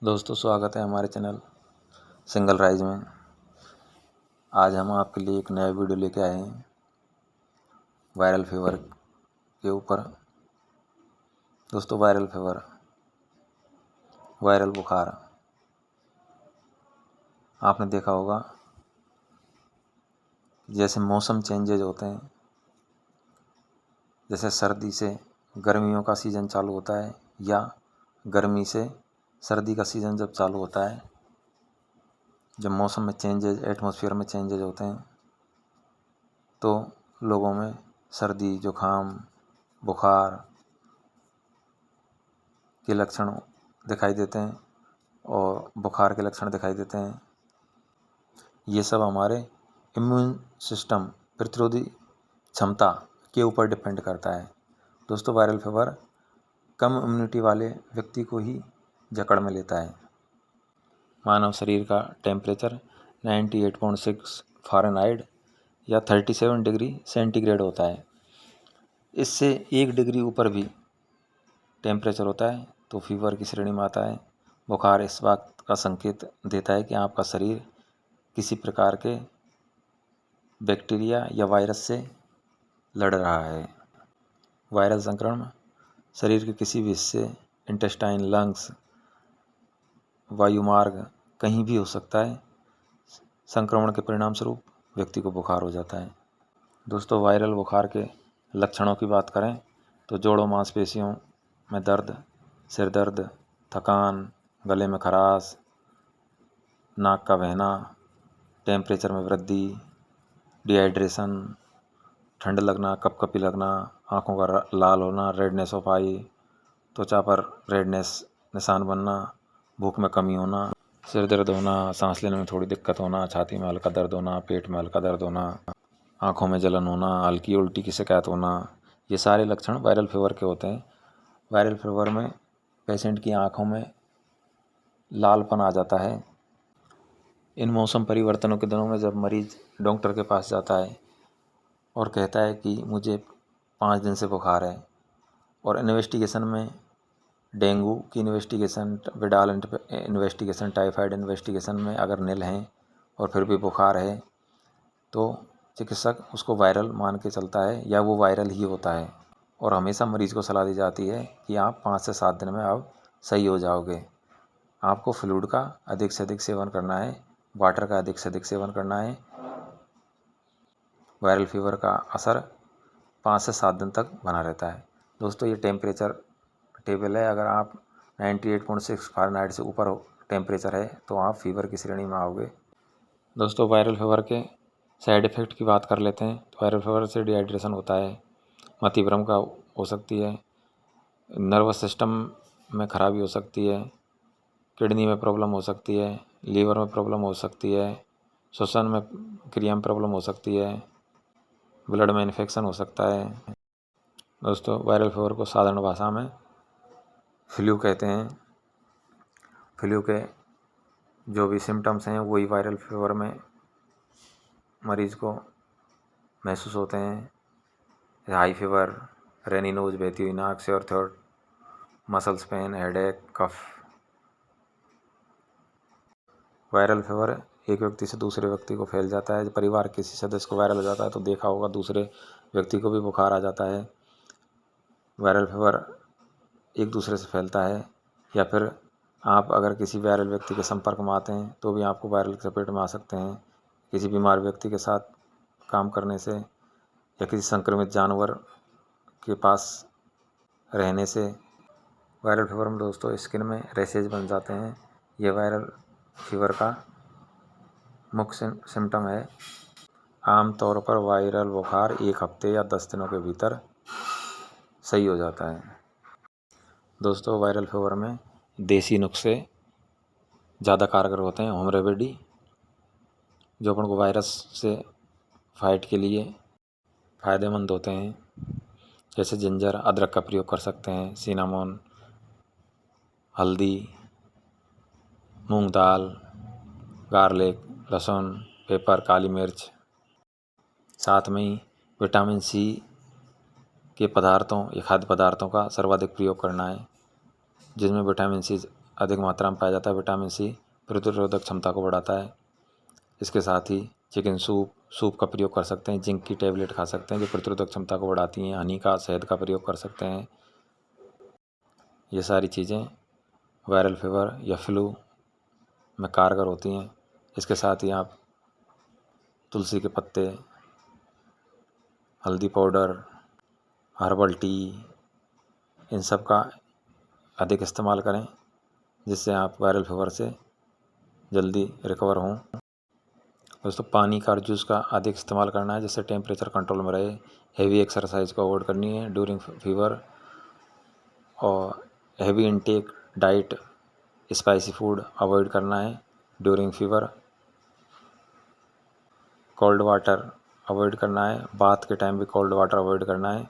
दोस्तों, स्वागत है हमारे चैनल सिंगल राइज में। आज हम आपके लिए एक नया वीडियो लेके आए हैं वायरल फीवर के ऊपर। दोस्तों, वायरल फीवर, वायरल बुखार, आपने देखा होगा जैसे मौसम चेंजेज होते हैं, जैसे सर्दी से गर्मियों का सीज़न चालू होता है या गर्मी से सर्दी का सीज़न जब चालू होता है, जब मौसम में चेंजेज, एटमॉस्फेयर में चेंजेज होते हैं, तो लोगों में सर्दी, जुखाम, बुखार के लक्षण दिखाई देते हैं और बुखार के लक्षण दिखाई देते हैं। ये सब हमारे इम्यून सिस्टम, प्रतिरोधी क्षमता के ऊपर डिपेंड करता है। दोस्तों, वायरल फीवर कम इम्यूनिटी वाले व्यक्ति को ही जकड़ में लेता है। मानव शरीर का टेम्परेचर 98.6 फ़ारेनहाइट या 37 डिग्री सेंटीग्रेड होता है। इससे 1 डिग्री ऊपर भी टेम्परेचर होता है तो फीवर की श्रेणी में आता है। बुखार इस बात का संकेत देता है कि आपका शरीर किसी प्रकार के बैक्टीरिया या वायरस से लड़ रहा है। वायरल संक्रमण शरीर के किसी भी हिस्से, इंटेस्टाइन, लंग्स, वायुमार्ग कहीं भी हो सकता है। संक्रमण के परिणाम स्वरूप व्यक्ति को बुखार हो जाता है। दोस्तों, वायरल बुखार के लक्षणों की बात करें तो जोड़ों मांसपेशियों में दर्द, सिर दर्द, थकान, गले में खराश, नाक का बहना, टेम्परेचर में वृद्धि, डिहाइड्रेशन, ठंड लगना, कपकपी लगना, आँखों का लाल होना, रेडनेस ऑफ आई, त्वचा पर रेडनेस निशान बनना, भूख में कमी होना, सिर दर्द होना, सांस लेने में थोड़ी दिक्कत होना, छाती में हल्का दर्द होना, पेट में हल्का दर्द होना, आँखों में जलन होना, हल्की उल्टी की शिकायत होना, ये सारे लक्षण वायरल फीवर के होते हैं। वायरल फीवर में पेशेंट की आँखों में लालपन आ जाता है। इन मौसम परिवर्तनों के दिनों में जब मरीज डॉक्टर के पास जाता है और कहता है कि मुझे 5 दिन से बुखार है, और इन्वेस्टिगेशन में डेंगू की investigation, Widal investigation, typhoid investigation में अगर नील हैं और फिर भी बुखार है, तो चिकित्सक उसको वायरल मान के चलता है या वो वायरल ही होता है। और हमेशा मरीज़ को सलाह दी जाती है कि आप 5 से 7 दिन में आप सही हो जाओगे। आपको फ्लूइड का अधिक से अधिक सेवन करना है, वाटर का अधिक से अधिक सेवन करना है। वायरल फीवर का असर 5 से 7 दिन तक बना रहता है। दोस्तों, ये टेम्परेचर टेबल है। अगर आप 98.6 फ़ारेनहाइट से ऊपर टेम्परेचर है तो आप फीवर की श्रेणी में आओगे। दोस्तों, वायरल फीवर के साइड इफ़ेक्ट की बात कर लेते हैं। तो वायरल फीवर से डिहाइड्रेशन होता है, मतिभ्रम का हो सकती है, नर्वस सिस्टम में खराबी हो सकती है, किडनी में प्रॉब्लम हो सकती है, लीवर में प्रॉब्लम हो सकती है, श्वसन में क्रिया में प्रॉब्लम हो सकती है, ब्लड में इन्फेक्शन हो सकता है। दोस्तों, वायरल फीवर को साधारण भाषा में फ्लू कहते हैं। फ्लू के जो भी सिम्टम्स हैं वही वायरल फीवर में मरीज़ को महसूस होते हैं। हाई फीवर, रनी नोज, बहती हुई नाक, सिर दर्द, मसल्स पेन, हेडेक, कफ। वायरल फीवर एक व्यक्ति से दूसरे व्यक्ति को फैल जाता है। परिवार के किसी सदस्य को वायरल हो जाता है तो देखा होगा दूसरे व्यक्ति को भी बुखार आ जाता है। वायरल फीवर एक दूसरे से फैलता है, या फिर आप अगर किसी वायरल व्यक्ति के संपर्क में आते हैं तो भी आपको वायरल की चपेट में आ सकते हैं। किसी बीमार व्यक्ति के साथ काम करने से या किसी संक्रमित जानवर के पास रहने से। वायरल फीवर में दोस्तों स्किन में रैशेज बन जाते हैं। ये वायरल फीवर का मुख्य सिम्टम है। आमतौर पर वायरल बुखार 1 हफ्ते या 10 दिनों के भीतर सही हो जाता है। दोस्तों, वायरल फीवर में देसी नुस्खे ज़्यादा कारगर होते हैं। होम रेमेडी जो अपन को वायरस से फाइट के लिए फ़ायदेमंद होते हैं, जैसे जिंजर, अदरक का प्रयोग कर सकते हैं, सिनामोन, हल्दी, मूंग दाल, गार्लिक, लहसुन, पेपर, काली मिर्च। साथ में ही विटामिन सी के पदार्थों या खाद्य पदार्थों का सर्वाधिक प्रयोग करना है, जिनमें विटामिन सी अधिक मात्रा में पाया जाता है। विटामिन सी प्रतिरोधक क्षमता को बढ़ाता है। इसके साथ ही चिकन सूप का प्रयोग कर सकते हैं। जिंक की टेबलेट खा सकते हैं जो प्रतिरोधक क्षमता को बढ़ाती हैं। हनी का शहद का प्रयोग कर सकते हैं। ये सारी चीज़ें वायरल फीवर या फ्लू में कारगर होती हैं। इसके साथ ही आप तुलसी के पत्ते, हल्दी पाउडर, हर्बल टी, इन सब का अधिक इस्तेमाल करें, जिससे आप वायरल फीवर से जल्दी रिकवर हों। दोस्तों, पानी का और जूस का अधिक इस्तेमाल करना है, जिससे टेम्परेचर कंट्रोल में रहे। हेवी एक्सरसाइज को अवॉइड करनी है ड्यूरिंग फीवर, और heavy intake diet, spicy food avoid करना है during fever. Cold water avoid करना है, बाथ के टाइम भी कोल्ड वाटर अवॉइड करना है।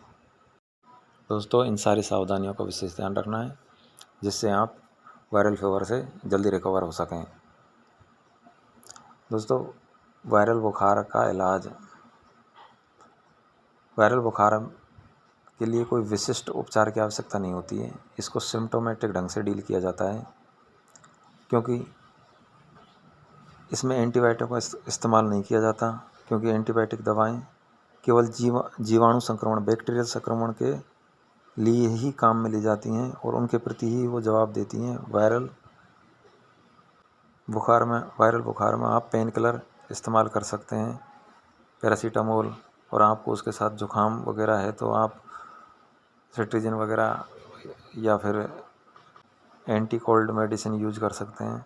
दोस्तों, इन सारी सावधानियों का विशेष ध्यान रखना है, जिससे आप वायरल फीवर से जल्दी रिकवर हो सकें। दोस्तों, वायरल बुखार का इलाज, वायरल बुखार के लिए कोई विशिष्ट उपचार की आवश्यकता नहीं होती है। इसको सिम्टोमेटिक ढंग से डील किया जाता है, क्योंकि इसमें एंटीबायोटिक का इस्तेमाल नहीं किया जाता, क्योंकि एंटीबायोटिक दवाएं केवल जीवाणु संक्रमण, बैक्टीरियल संक्रमण के लिए ही काम में ली जाती हैं और उनके प्रति ही वो जवाब देती हैं। वायरल बुखार में आप पेन किलर इस्तेमाल कर सकते हैं, पैरासीटामोल, और आपको उसके साथ जुखाम वगैरह है तो आप सिट्रीजिन वगैरह या फिर एंटी कोल्ड मेडिसिन यूज कर सकते हैं।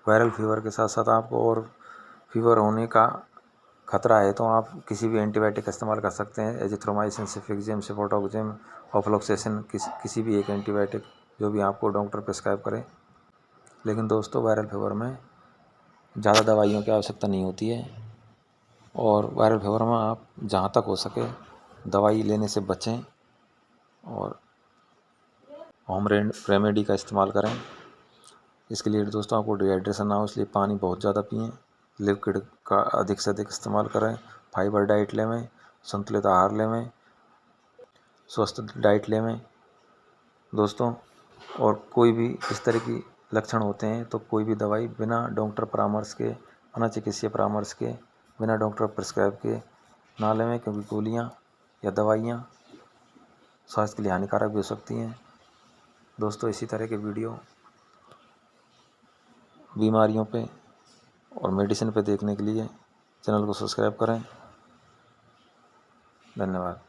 वायरल फीवर के साथ साथ आपको और फीवर होने का खतरा है तो आप किसी भी एंटीबायोटिक का इस्तेमाल कर सकते हैं। एजिथ्रोमाइसिन, सिफिक्सिम, सिफोटोक्सिम, ऑफ्लोक्सेसिन, किसी भी एक एंटीबायोटिक जो भी आपको डॉक्टर प्रिस्क्राइब करे। लेकिन दोस्तों, वायरल फीवर में ज़्यादा दवाइयों की आवश्यकता नहीं होती है, और वायरल फीवर में आप जहाँ तक हो सके दवाई लेने से बचें और होम रेमेडी का इस्तेमाल करें। इसके लिए दोस्तों, आपको डिहाइड्रेशन ना हो इसलिए पानी बहुत ज़्यादा पिएं, लिक्विड का अधिक से अधिक इस्तेमाल करें, फाइबर डाइट लेवें, संतुलित आहार लेवें, स्वस्थ डाइट लेवें दोस्तों। और कोई भी इस तरह की लक्षण होते हैं तो कोई भी दवाई बिना डॉक्टर परामर्श के, बिना चिकित्सीय परामर्श के, बिना डॉक्टर प्रिस्क्राइब के ना लेवें, क्योंकि गोलियां या दवाइयां स्वास्थ्य के लिए हानिकारक भी हो सकती हैं। दोस्तों, इसी तरह के वीडियो बीमारियों पे और मेडिसिन पे देखने के लिए चैनल को सब्सक्राइब करें। धन्यवाद।